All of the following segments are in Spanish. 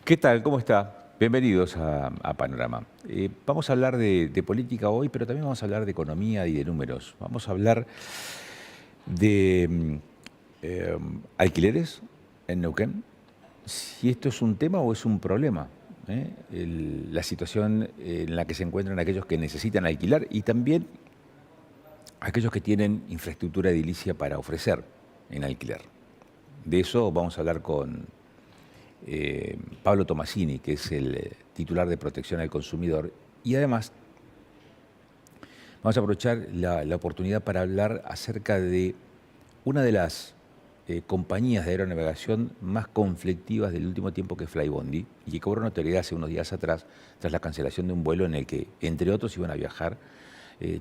¿Qué tal? ¿Cómo está? Bienvenidos a Panorama. Vamos a hablar de política hoy, pero también vamos a hablar de economía y de números. Vamos a hablar de alquileres en Neuquén, si esto es un tema o es un problema. La situación en la que se encuentran aquellos que necesitan alquilar y también aquellos que tienen infraestructura edilicia para ofrecer en alquiler. De eso vamos a hablar con Pablo Tomasini, que es el titular de Protección al Consumidor, y además vamos a aprovechar la oportunidad para hablar acerca de una de las compañías de aeronavegación más conflictivas del último tiempo, que es Flybondi, y que cobró notoriedad hace unos días atrás tras la cancelación de un vuelo en el que, entre otros, iban a viajar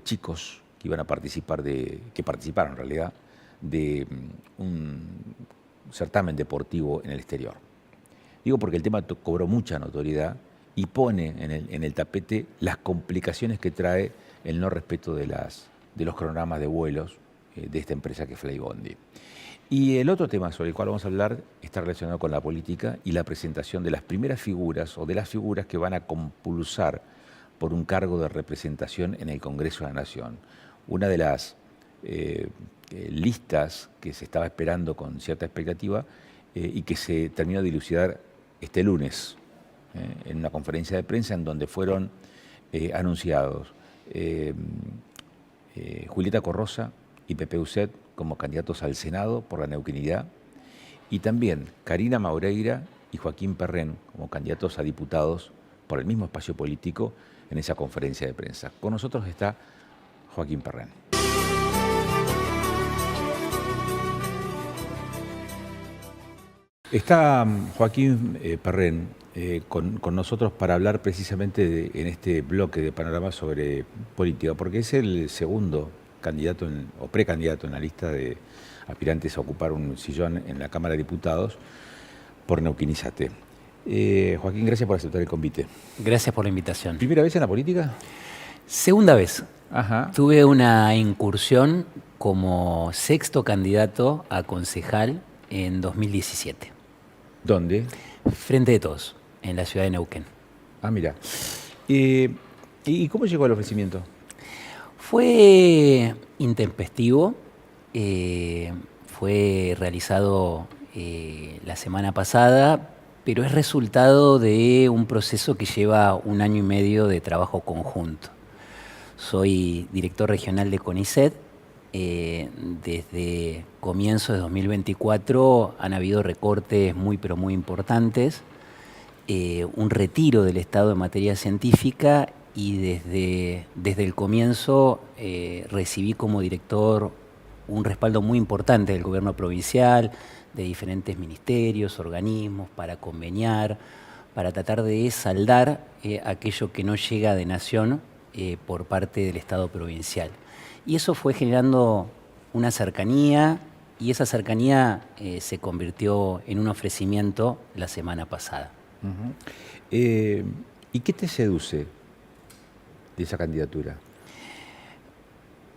chicos que iban a participar que participaron en realidad de un certamen deportivo en el exterior. Digo porque el tema cobró mucha notoriedad y pone en el tapete las complicaciones que trae el no respeto de los cronogramas de vuelos de esta empresa que es Flybondi. Y el otro tema sobre el cual vamos a hablar está relacionado con la política y la presentación de las primeras figuras o de las figuras que van a compulsar por un cargo de representación en el Congreso de la Nación. Una de las listas que se estaba esperando con cierta expectativa y que se terminó de dilucidar este lunes en una conferencia de prensa en donde fueron anunciados Julieta Corrosa y Pepe Ucet como candidatos al Senado por la Neuquinidad, y también Karina Maureira y Joaquín Perren como candidatos a diputados por el mismo espacio político en esa conferencia de prensa. Con nosotros está Joaquín Perren. Está Joaquín Perren con nosotros para hablar precisamente en este bloque de Panorama sobre política, porque es el segundo candidato o precandidato en la lista de aspirantes a ocupar un sillón en la Cámara de Diputados por Neuquinizate. Joaquín, gracias por aceptar el convite. Gracias por la invitación. ¿Primera vez en la política? Segunda vez. Ajá. Tuve una incursión como sexto candidato a concejal en 2017. ¿Dónde? Frente de Todos, en la ciudad de Neuquén. Ah, mira. ¿Y cómo llegó el ofrecimiento? Fue intempestivo, fue realizado la semana pasada, pero es resultado de un proceso que lleva 1 año y medio de trabajo conjunto. Soy director regional de CONICET. Desde comienzos de 2024 han habido recortes muy importantes, un retiro del Estado en materia científica, y desde el comienzo recibí como director un respaldo muy importante del gobierno provincial, de diferentes ministerios, organismos, para conveniar, para tratar de saldar aquello que no llega de nación por parte del Estado provincial. Y eso fue generando una cercanía, y esa cercanía se convirtió en un ofrecimiento la semana pasada. ¿Y qué te seduce de esa candidatura?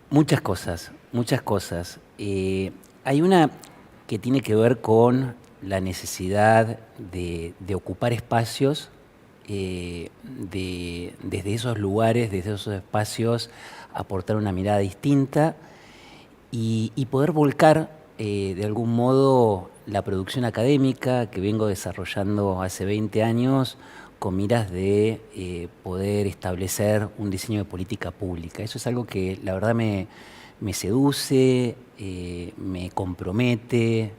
Muchas cosas, muchas cosas. Hay una que tiene que ver con la necesidad de ocupar espacios, desde esos lugares, desde esos espacios, aportar una mirada distinta y poder volcar de algún modo la producción académica que vengo desarrollando hace 20 años con miras de poder establecer un diseño de política pública. Eso es algo que la verdad me seduce, me compromete,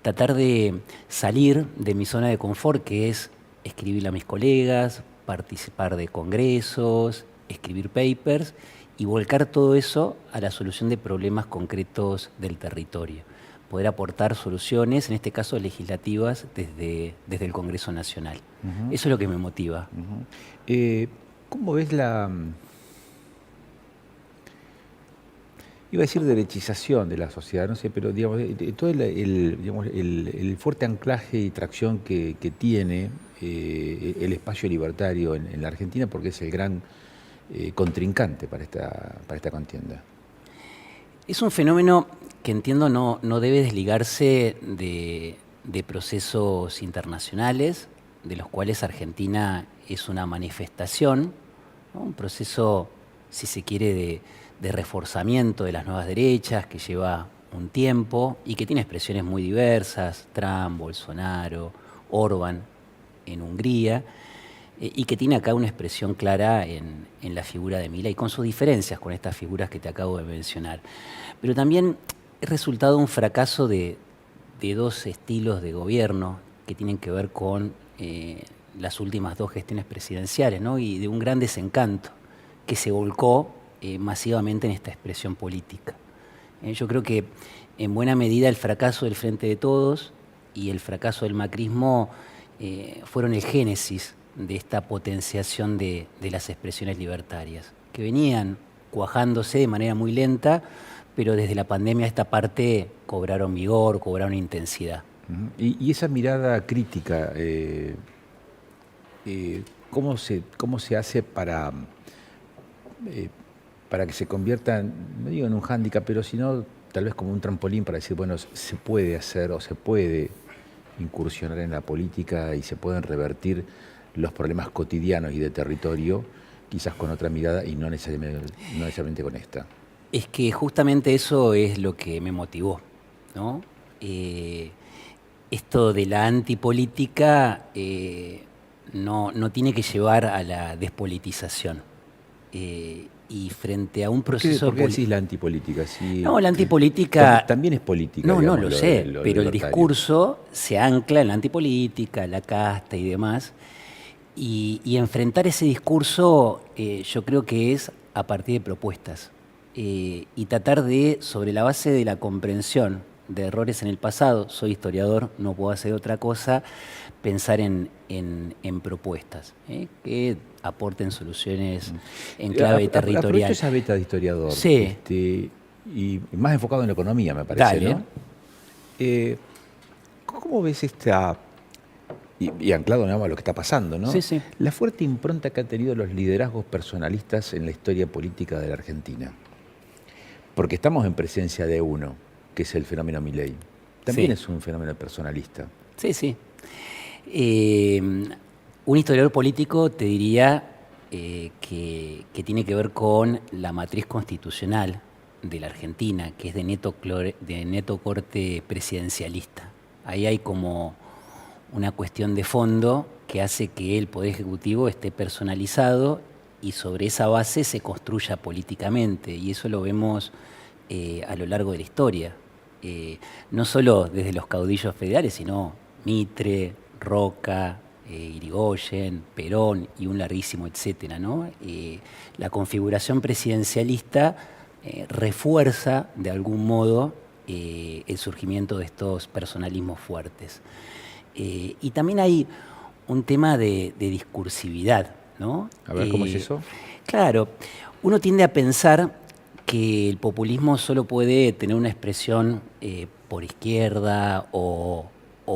tratar de salir de mi zona de confort, que es escribirle a mis colegas, participar de congresos, escribir papers y volcar todo eso a la solución de problemas concretos del territorio. Poder aportar soluciones, en este caso legislativas, desde el Congreso Nacional. Eso es lo que me motiva. ¿Cómo ves iba a decir derechización de la sociedad, no sé, pero digamos, todo el fuerte anclaje y tracción que tiene el espacio libertario en la Argentina, porque es el gran contrincante para esta contienda? Es un fenómeno que entiendo no debe desligarse de procesos internacionales, de los cuales Argentina es una manifestación, ¿no? Un proceso, si se quiere, de reforzamiento de las nuevas derechas, que lleva un tiempo y que tiene expresiones muy diversas: Trump, Bolsonaro, Orbán en Hungría, y que tiene acá una expresión clara en la figura de Milei, con sus diferencias con estas figuras que te acabo de mencionar. Pero también es resultado de un fracaso de dos estilos de gobierno que tienen que ver con las últimas dos gestiones presidenciales, ¿no? Y de un gran desencanto que se volcó masivamente en esta expresión política. Yo creo que en buena medida el fracaso del Frente de Todos y el fracaso del macrismo fueron el génesis de esta potenciación de las expresiones libertarias, que venían cuajándose de manera muy lenta, pero desde la pandemia esta parte cobraron vigor, cobraron intensidad. Y esa mirada crítica, ¿cómo se hace para que se convierta, no digo en un hándicap, pero sino tal vez como un trampolín para decir, bueno, se puede hacer o se puede incursionar en la política y se pueden revertir los problemas cotidianos y de territorio, quizás con otra mirada y no necesariamente con esta? Es que justamente eso es lo que me motivó, ¿no? Esto de la antipolítica no tiene que llevar a la despolitización. Y frente a un proceso... ¿Por qué decís la antipolítica? No, la antipolítica... También es política. No, digamos, no, lo sé, pero el libertario. discurso se ancla en la antipolítica, la casta y demás. Y enfrentar ese discurso yo creo que es a partir de propuestas. Y tratar de, sobre la base de la comprensión de errores en el pasado, soy historiador, no puedo hacer otra cosa, pensar en propuestas que aporten soluciones en clave territorial. Aprovecho esa beta de historiador. Sí. Y más enfocado en la economía, me parece. Dale. ¿No? ¿Cómo ves esta, y anclado digamos, a lo que está pasando, ¿no? Sí, sí. La fuerte impronta que han tenido los liderazgos personalistas en la historia política de la Argentina? Porque estamos en presencia de uno, que es el fenómeno Milei. También es un fenómeno personalista. Sí, sí. Un historiador político te diría que tiene que ver con la matriz constitucional de la Argentina, que es de neto corte presidencialista. Ahí hay como una cuestión de fondo que hace que el Poder Ejecutivo esté personalizado y sobre esa base se construya políticamente, y eso lo vemos a lo largo de la historia, no solo desde los caudillos federales, sino Mitre, Roca, Irigoyen, Perón y un larguísimo etcétera, ¿no? La configuración presidencialista refuerza de algún modo el surgimiento de estos personalismos fuertes. Y también hay un tema de discursividad, ¿no? A ver, ¿cómo es eso? Claro, uno tiende a pensar que el populismo solo puede tener una expresión por izquierda o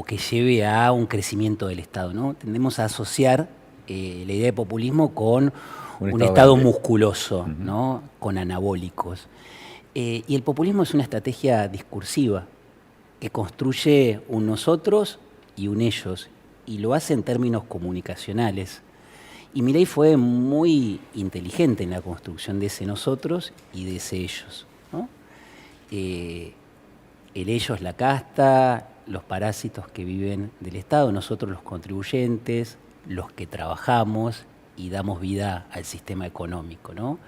que lleve a un crecimiento del Estado, ¿no? Tendemos a asociar la idea de populismo con un Estado musculoso, ¿no? Con anabólicos. Y el populismo es una estrategia discursiva que construye un nosotros y un ellos, y lo hace en términos comunicacionales. Y Milei fue muy inteligente en la construcción de ese nosotros y de ese ellos, ¿no? El ellos, la casta, los parásitos que viven del Estado, nosotros los contribuyentes, los que trabajamos y damos vida al sistema económico, ¿no?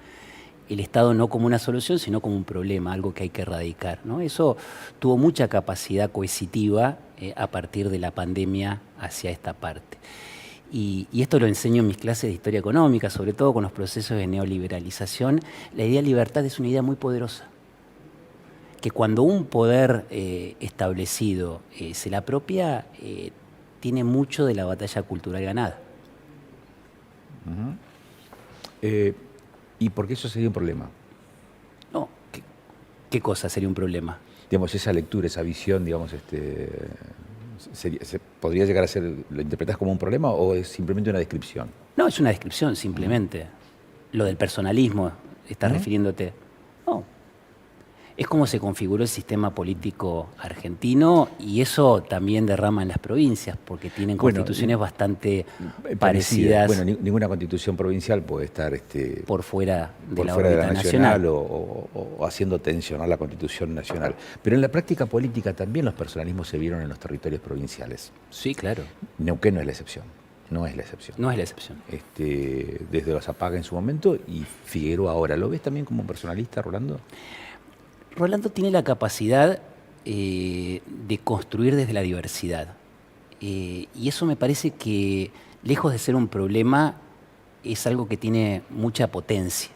El Estado no como una solución, sino como un problema, algo que hay que erradicar, ¿no? Eso tuvo mucha capacidad coercitiva a partir de la pandemia hacia esta parte. Y esto lo enseño en mis clases de historia económica, sobre todo con los procesos de neoliberalización. La idea de libertad es una idea muy poderosa, que cuando un poder establecido se la apropia, tiene mucho de la batalla cultural ganada. ¿Y por qué eso sería un problema? No, ¿qué cosa sería un problema? Digamos, esa lectura, esa visión, digamos, ¿podría llegar a ser, lo interpretás como un problema o es simplemente una descripción? No, es una descripción simplemente. Lo del personalismo, ¿estás refiriéndote? No. Es como se configuró el sistema político argentino y eso también derrama en las provincias, porque tienen Bueno, constituciones bastante parecida. parecidas Bueno, ninguna constitución provincial puede estar por fuera de por la fuera de órbita la nacional nacional. o haciendo tensionar la constitución nacional. Pero en la práctica política también los personalismos se vieron en los territorios provinciales. Sí, claro, Neuquén no es la excepción, no es la excepción. no es la excepción. Desde los Apaga en su momento y Figueroa ahora. ¿Lo ves también como un personalista, Rolando? Rolando tiene la capacidad de construir desde la diversidad. Y eso me parece que, lejos de ser un problema, es algo que tiene mucha potencia.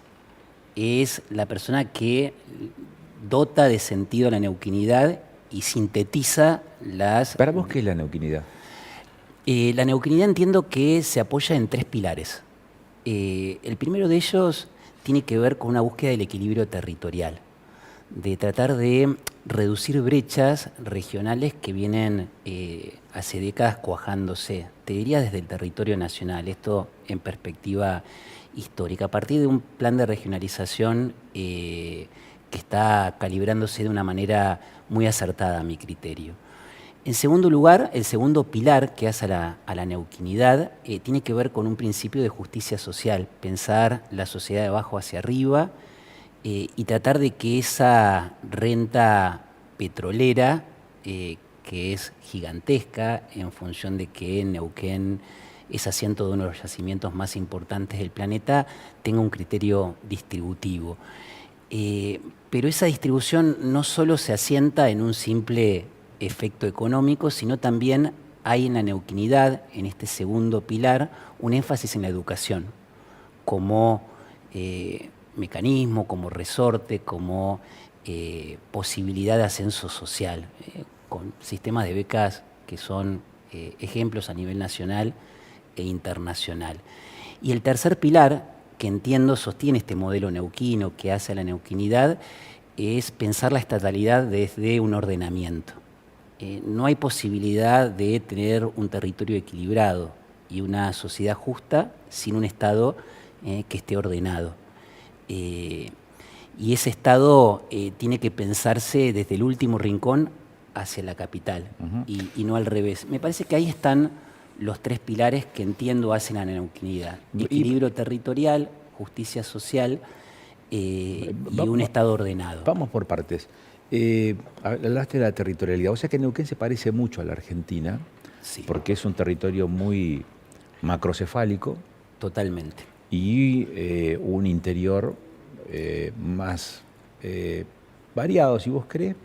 Es la persona que dota de sentido a la neuquinidad y sintetiza las... ¿Para vos qué es la neuquinidad? La neuquinidad entiendo que se apoya en 3 pilares. El primero de ellos tiene que ver con una búsqueda del equilibrio territorial, de tratar de reducir brechas regionales que vienen hace décadas cuajándose, te diría desde el territorio nacional, esto en perspectiva histórica, a partir de un plan de regionalización que está calibrándose de una manera muy acertada a mi criterio. En segundo lugar, el segundo pilar que hace a la neuquinidad tiene que ver con un principio de justicia social, pensar la sociedad de abajo hacia arriba, y tratar de que esa renta petrolera, que es gigantesca en función de que Neuquén es asiento de uno de los yacimientos más importantes del planeta, tenga un criterio distributivo. Pero esa distribución no solo se asienta en un simple efecto económico, sino también hay en la neuquinidad, en este segundo pilar, un énfasis en la educación como mecanismo, como resorte, como posibilidad de ascenso social, con sistemas de becas que son ejemplos a nivel nacional e internacional. Y el tercer pilar, que entiendo sostiene este modelo neuquino que hace a la neuquinidad, es pensar la estatalidad desde un ordenamiento. No hay posibilidad de tener un territorio equilibrado y una sociedad justa sin un Estado que esté ordenado. Y ese Estado tiene que pensarse desde el último rincón hacia la capital y no al revés. Me parece que ahí están los 3 pilares que entiendo hacen a la neuquinidad. Equilibrio territorial, justicia social y un Estado ordenado. Vamos por partes. Hablaste de la territorialidad, o sea que Neuquén se parece mucho a la Argentina, Sí, porque es un territorio muy macrocefálico totalmente. y un interior más variado, si vos querés,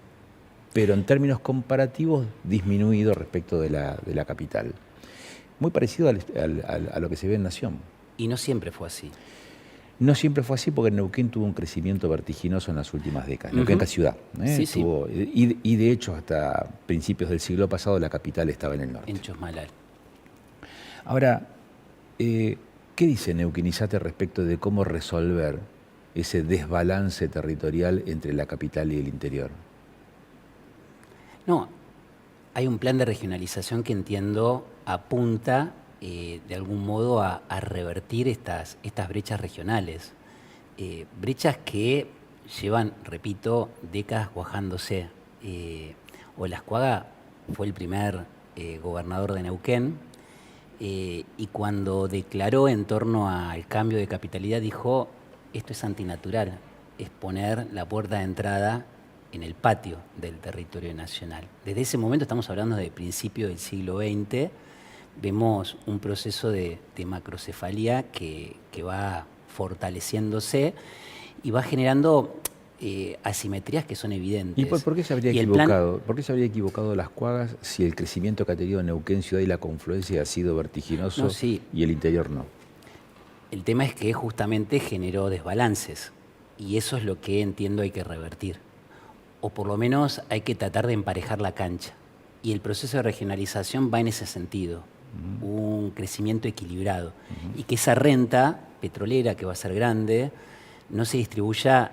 pero en términos comparativos disminuido respecto de la capital. Muy parecido a lo que se ve en Nación. Y no siempre fue así. No siempre fue así porque Neuquén tuvo un crecimiento vertiginoso en las últimas décadas. Neuquén, la ciudad. Sí, tuvo, y de hecho, hasta principios del siglo pasado, la capital estaba en el norte. En Chosmalal. Ahora, ¿qué dice Neuquinizate respecto de cómo resolver ese desbalance territorial entre la capital y el interior? No, hay un plan de regionalización que entiendo apunta de algún modo a revertir estas brechas regionales. Brechas que llevan, repito, décadas cuajándose. Olascuaga fue el primer gobernador de Neuquén y cuando declaró en torno al cambio de capitalidad dijo, esto es antinatural, es poner la puerta de entrada en el patio del territorio nacional. Desde ese momento, estamos hablando de principio del siglo XX, vemos un proceso de macrocefalia que va fortaleciéndose y va generando asimetrías que son evidentes. ¿Y por qué se habría equivocado? ¿Por qué se habría equivocado Las Cuagas si el crecimiento que ha tenido Neuquén ciudad y la confluencia ha sido vertiginoso y el interior no? El tema es que justamente generó desbalances y eso es lo que entiendo hay que revertir. O por lo menos hay que tratar de emparejar la cancha. Y el proceso de regionalización va en ese sentido, un crecimiento equilibrado. Y que esa renta petrolera, que va a ser grande, no se distribuya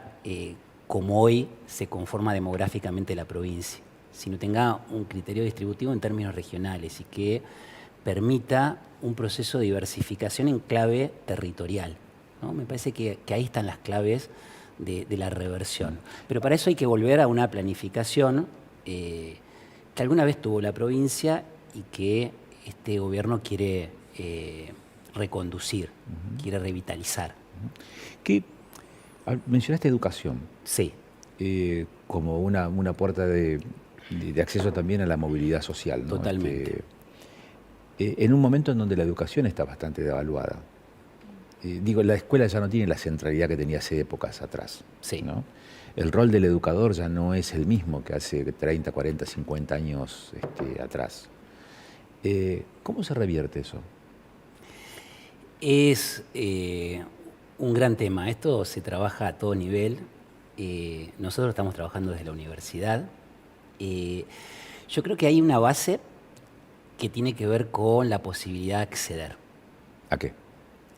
como hoy se conforma demográficamente la provincia, sino tenga un criterio distributivo en términos regionales y que permita un proceso de diversificación en clave territorial, ¿no? Me parece que ahí están las claves de la reversión. Pero para eso hay que volver a una planificación que alguna vez tuvo la provincia y que este gobierno quiere reconducir, quiere revitalizar. Mencionaste educación. Sí. Como una puerta de acceso también a la movilidad social, ¿no? Totalmente. En un momento en donde la educación está bastante devaluada. La escuela ya no tiene la centralidad que tenía hace épocas atrás. Sí. ¿No? El rol del educador ya no es el mismo que hace 30, 40, 50 años atrás. ¿Cómo se revierte eso? Es un gran tema. Esto se trabaja a todo nivel. Nosotros estamos trabajando desde la universidad. Yo creo que hay una base que tiene que ver con la posibilidad de acceder. ¿A qué?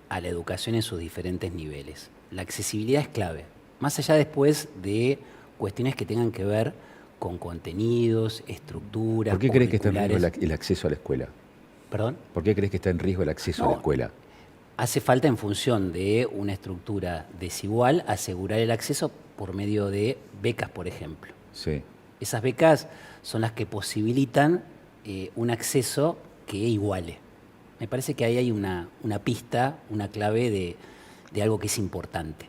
A la educación en sus diferentes niveles. La accesibilidad es clave. Más allá después de cuestiones que tengan que ver con contenidos, estructuras. ¿Por qué crees que está en riesgo el acceso a la escuela? ¿Perdón? ¿Por qué crees que está en riesgo el acceso a la escuela? Hace falta, en función de una estructura desigual, asegurar el acceso por medio de becas, por ejemplo. Sí. Esas becas son las que posibilitan un acceso que iguale. Me parece que ahí hay una pista, una clave de algo que es importante.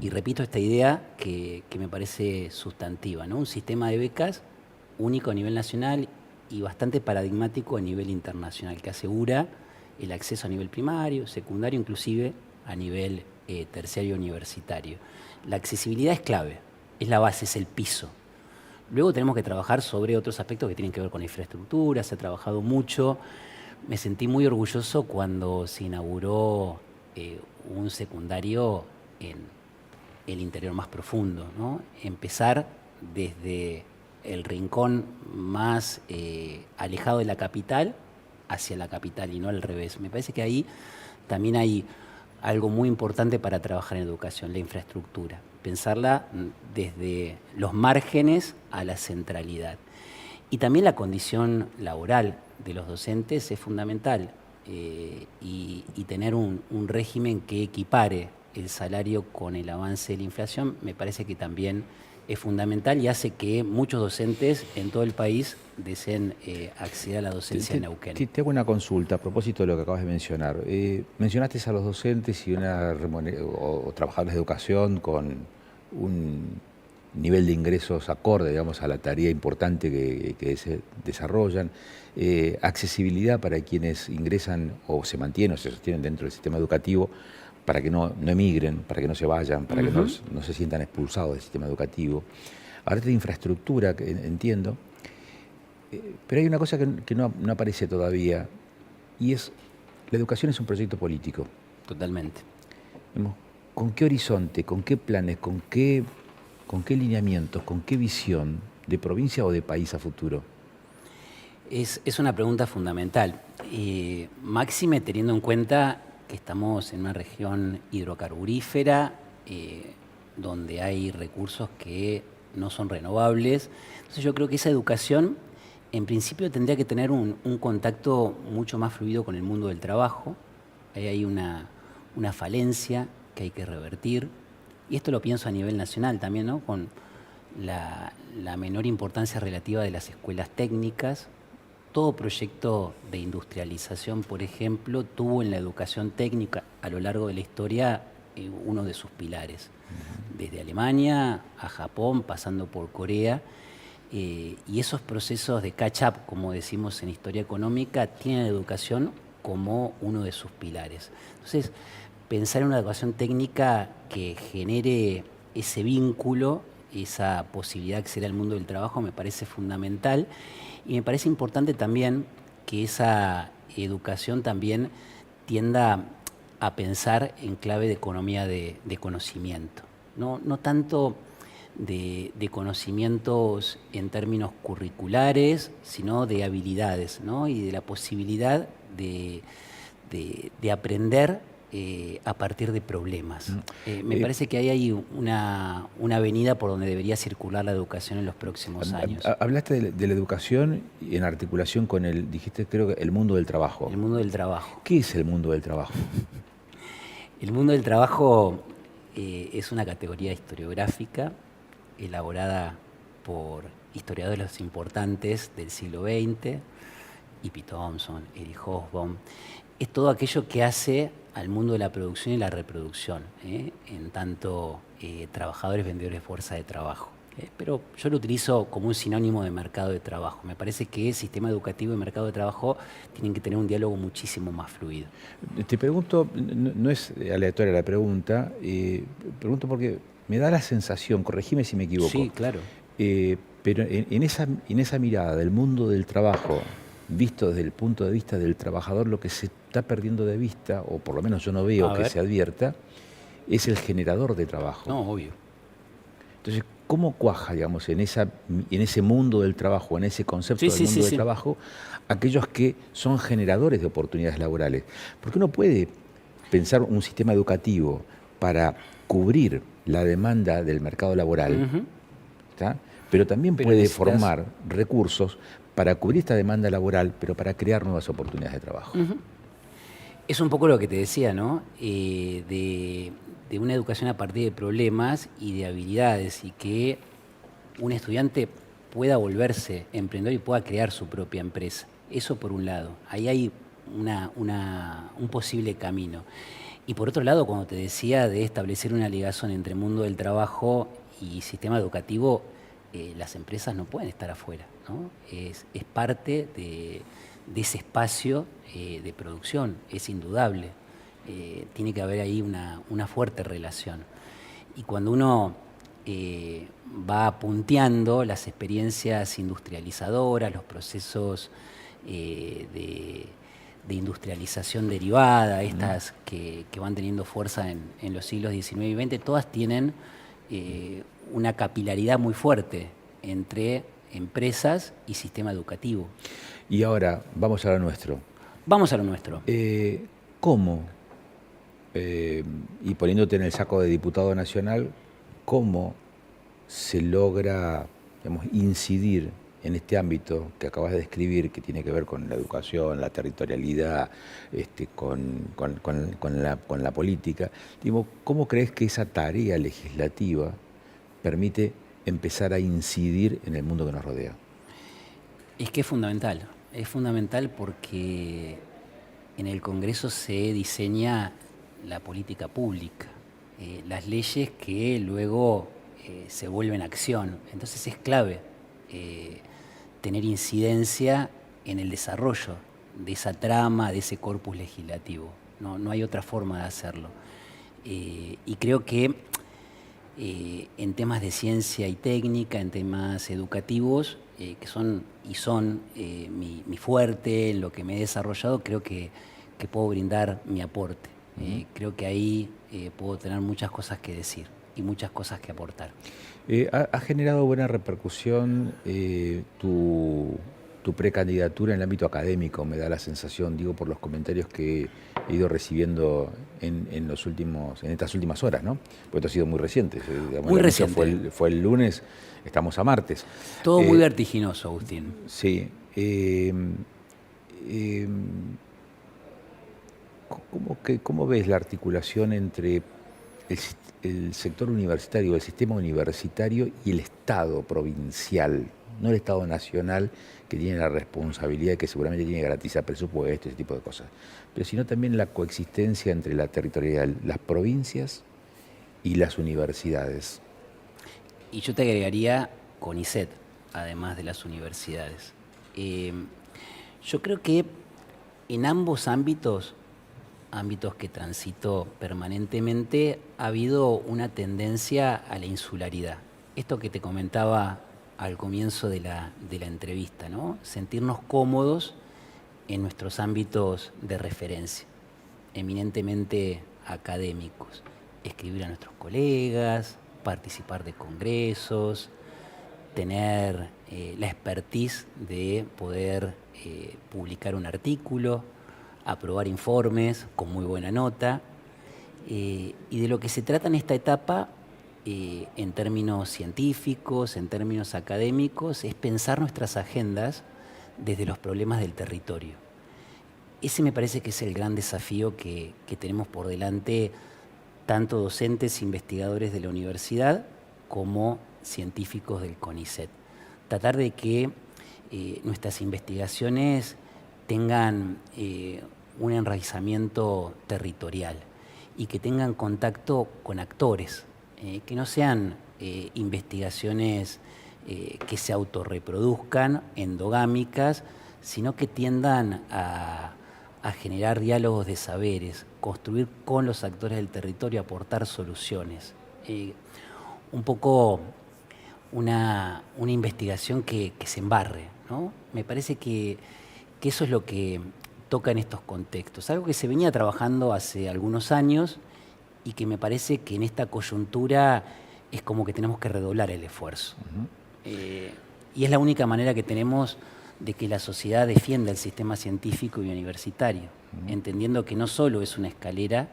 Y repito esta idea que me parece sustantiva, ¿no? Un sistema de becas único a nivel nacional y bastante paradigmático a nivel internacional, que asegura el acceso a nivel primario, secundario, inclusive a nivel terciario universitario. La accesibilidad es clave, es la base, es el piso. Luego tenemos que trabajar sobre otros aspectos que tienen que ver con la infraestructura, se ha trabajado mucho. Me sentí muy orgulloso cuando se inauguró un secundario en el interior más profundo, ¿no? Empezar desde el rincón más alejado de la capital hacia la capital y no al revés. Me parece que ahí también hay algo muy importante para trabajar en educación, la infraestructura. Pensarla desde los márgenes a la centralidad. Y también la condición laboral de los docentes es fundamental y tener un régimen que equipare el salario con el avance de la inflación me parece que también es fundamental y hace que muchos docentes en todo el país deseen acceder a la docencia en Neuquén. Te hago una consulta a propósito de lo que acabas de mencionar. Mencionaste a los docentes y o trabajadores de educación con un nivel de ingresos acorde, digamos, a la tarea importante que se desarrollan, accesibilidad para quienes ingresan o se mantienen o se sostienen dentro del sistema educativo, para que no emigren, para que no se vayan, para que no se sientan expulsados del sistema educativo. Ahora de infraestructura, que entiendo, pero hay una cosa que no aparece todavía, y es, la educación es un proyecto político. Totalmente. ¿Con qué horizonte, con qué planes, con qué lineamientos, con qué visión de provincia o de país a futuro? Es una pregunta fundamental. Máxime teniendo en cuenta que estamos en una región hidrocarburífera, donde hay recursos que no son renovables. Entonces yo creo que esa educación, en principio, tendría que tener un contacto mucho más fluido con el mundo del trabajo. Ahí hay una falencia que hay que revertir. Y esto lo pienso a nivel nacional también, ¿no? Con la menor importancia relativa de las escuelas técnicas. Todo proyecto de industrialización, por ejemplo, tuvo en la educación técnica a lo largo de la historia uno de sus pilares. Desde Alemania a Japón, pasando por Corea. Y esos procesos de catch-up, como decimos en historia económica, tienen la educación como uno de sus pilares. Entonces, pensar en una educación técnica que genere ese vínculo, esa posibilidad de acceder al mundo del trabajo me parece fundamental y me parece importante también que esa educación también tienda a pensar en clave de economía de conocimiento, no tanto de conocimientos en términos curriculares, sino de habilidades, ¿no? Y de la posibilidad de aprender a partir de problemas. Me parece que ahí hay una avenida por donde debería circular la educación en los próximos años. Hablaste de la educación en articulación con dijiste creo que el mundo del trabajo. El mundo del trabajo. ¿Qué es el mundo del trabajo? El mundo del trabajo es una categoría historiográfica elaborada por historiadores importantes del siglo XX, E.P. Thompson, Eric Hobsbawm. Es todo aquello que hace al mundo de la producción y la reproducción, en tanto trabajadores, vendedores de fuerza de trabajo. Pero yo lo utilizo como un sinónimo de mercado de trabajo. Me parece que el sistema educativo y mercado de trabajo tienen que tener un diálogo muchísimo más fluido. Te pregunto, no es aleatoria la pregunta, pregunto porque me da la sensación, corregime si me equivoco. Sí, claro. Pero en esa mirada del mundo del trabajo, visto desde el punto de vista del trabajador, lo que se está perdiendo de vista, o por lo menos yo no veo que se advierta, es el generador de trabajo. No, obvio. Entonces, ¿cómo cuaja, digamos, en ese mundo del trabajo, en ese concepto del mundo del trabajo, aquellos que son generadores de oportunidades laborales? Porque uno puede pensar un sistema educativo para cubrir la demanda del mercado laboral, ¿está? Pero también puede formar recursos para cubrir esta demanda laboral, pero para crear nuevas oportunidades de trabajo. Es un poco lo que te decía, ¿no? De una educación a partir de problemas y de habilidades, y que un estudiante pueda volverse emprendedor y pueda crear su propia empresa. Eso por un lado. Ahí hay un posible camino. Y por otro lado, cuando te decía de establecer una ligación entre mundo del trabajo y sistema educativo, las empresas no pueden estar afuera, ¿no? Es parte de ese espacio de producción, es indudable. Tiene que haber ahí una fuerte relación. Y cuando uno va punteando las experiencias industrializadoras, los procesos de industrialización derivada, estas que van teniendo fuerza en los siglos XIX y XX, todas tienen una capilaridad muy fuerte entre empresas y sistema educativo. Y ahora, vamos a lo nuestro. Vamos a lo nuestro. ¿Cómo? Y poniéndote en el saco de diputado nacional, ¿cómo se logra, digamos, incidir en este ámbito que acabas de describir, que tiene que ver con la educación, la territorialidad, con la política? Digo, ¿cómo crees que esa tarea legislativa permite empezar a incidir en el mundo que nos rodea? Es que es fundamental porque en el Congreso se diseña la política pública, las leyes que luego se vuelven acción. Entonces es clave tener incidencia en el desarrollo de esa trama, de ese corpus legislativo. No hay otra forma de hacerlo. Y creo que en temas de ciencia y técnica, en temas educativos, que son mi fuerte, en lo que me he desarrollado, creo que puedo brindar mi aporte. Creo que ahí puedo tener muchas cosas que decir y muchas cosas que aportar. ¿Ha generado buena repercusión tu precandidatura en el ámbito académico? Me da la sensación, digo, por los comentarios que he ido recibiendo en estas últimas horas, ¿no? Porque esto ha sido muy reciente. Muy reciente. Fue el lunes, estamos a martes. Todo muy vertiginoso, Agustín. Sí. ¿Cómo ves la articulación entre el sector universitario, el sistema universitario y el Estado provincial? No el Estado nacional, que tiene la responsabilidad y que seguramente tiene que garantizar presupuesto, ese tipo de cosas, pero sino también la coexistencia entre la territorialidad, las provincias y las universidades. Y yo te agregaría CONICET, además de las universidades. Yo creo que en ambos ámbitos que transito permanentemente, ha habido una tendencia a la insularidad. Esto que te comentaba al comienzo de la entrevista, ¿no? Sentirnos cómodos en nuestros ámbitos de referencia, eminentemente académicos. Escribir a nuestros colegas, participar de congresos, tener la expertise de poder publicar un artículo, aprobar informes con muy buena nota. Y de lo que se trata en esta etapa, en términos científicos, en términos académicos, es pensar nuestras agendas desde los problemas del territorio. Ese me parece que es el gran desafío que tenemos por delante tanto docentes, investigadores de la universidad, como científicos del CONICET. Tratar de que nuestras investigaciones tengan un enraizamiento territorial y que tengan contacto con actores, que no sean investigaciones que se autorreproduzcan, endogámicas, sino que tiendan a generar diálogos de saberes, construir con los actores del territorio, aportar soluciones. Un poco una investigación que se embarre, ¿no? Me parece que eso es lo que toca en estos contextos. Algo que se venía trabajando hace algunos años y que me parece que en esta coyuntura es como que tenemos que redoblar el esfuerzo. Y es la única manera que tenemos de que la sociedad defienda el sistema científico y universitario, entendiendo que no solo es una escalera,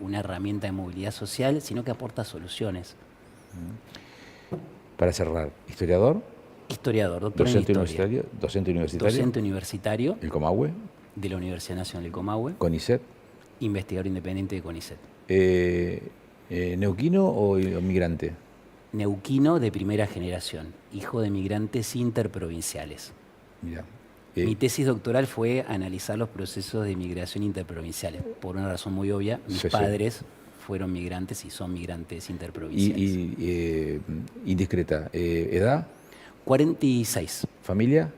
una herramienta de movilidad social, sino que aporta soluciones. Para cerrar, ¿historiador? Historiador, doctor en historia. ¿Docente universitario? Docente universitario. ¿El Comahue? De la Universidad Nacional del Comahue. ¿CONICET? Investigador independiente de CONICET. ¿Neuquino o migrante? Neuquino de primera generación, hijo de migrantes interprovinciales. Mira. Mi tesis doctoral fue analizar los procesos de migración interprovinciales. Por una razón muy obvia, mis padres fueron migrantes y son migrantes interprovinciales. Indiscreta. ¿Edad? 46. ¿Familia?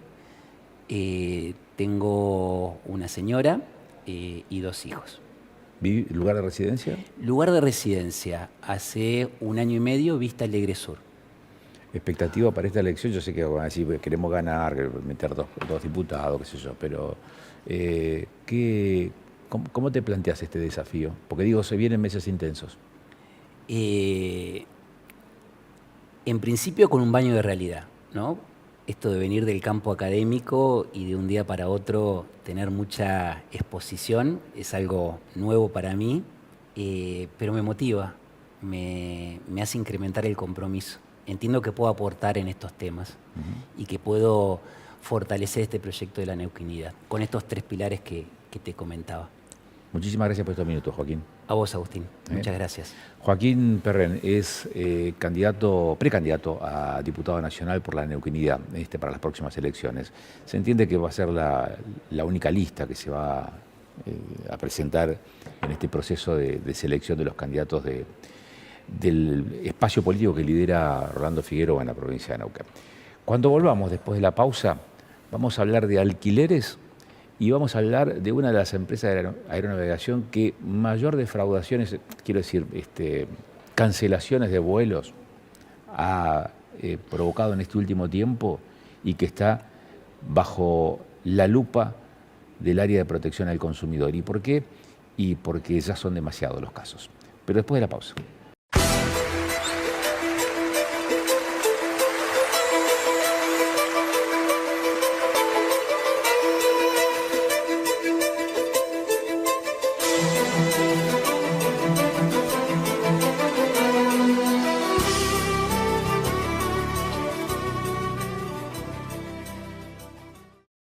Tengo una señora y 2 hijos. ¿Lugar de residencia? Lugar de residencia. Hace 1 año y medio, Vista Alegre Sur. ¿Expectativa para esta elección? Yo sé que van a decir, queremos ganar, meter dos diputados, qué sé yo, pero ¿cómo te planteas este desafío? Porque digo, se vienen meses intensos. En principio con un baño de realidad, ¿no? Esto de venir del campo académico y de un día para otro tener mucha exposición es algo nuevo para mí, pero me motiva, me hace incrementar el compromiso. Entiendo que puedo aportar en estos temas y que puedo fortalecer este proyecto de la neuquinidad con estos 3 pilares que te comentaba. Muchísimas gracias por estos minutos, Joaquín. A vos, Agustín. Muchas gracias. Joaquín Perren es precandidato a diputado nacional por la neuquinidad para las próximas elecciones. Se entiende que va a ser la única lista que se va a presentar en este proceso de selección de los candidatos del espacio político que lidera Rolando Figueroa en la provincia de Neuquén. Cuando volvamos después de la pausa, vamos a hablar de alquileres y vamos a hablar de una de las empresas de aeronavegación que mayor defraudaciones, quiero decir, cancelaciones de vuelos ha provocado en este último tiempo y que está bajo la lupa del área de protección al consumidor. ¿Y por qué? Y porque ya son demasiados los casos. Pero después de la pausa.